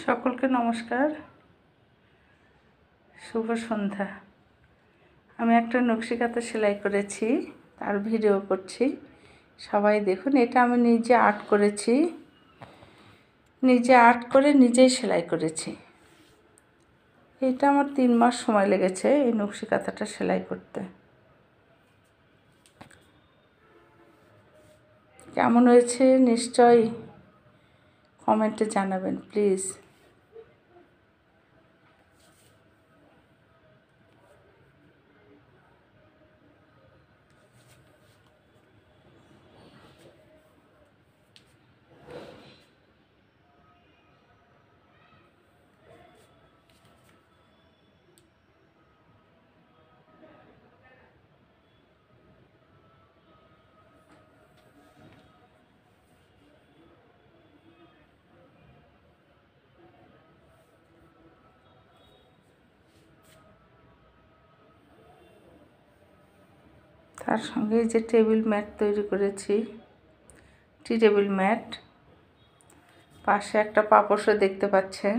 সকলকে নমস্কার, শুভ সন্ধ্যা। আমি একটা নকশি কাঁথা সেলাই করেছি, তার ভিডিও করছি, সবাই দেখুন। এটা আমি নিজে আর্ট করেছি, নিজে আর্ট করে নিজেই সেলাই করেছি। এটা আমার 3 মাস সময় লেগেছে এই নকশি কাঁথাটা সেলাই করতে। কেমন হয়েছে নিশ্চয়ই কমেন্টে জানাবেন প্লিজ। তার সঙ্গে যে টেবিল ম্যাট তৈরি করেছি, টি টেবিল ম্যাট, পাশে একটা পাপোশও দেখতে পাচ্ছেন।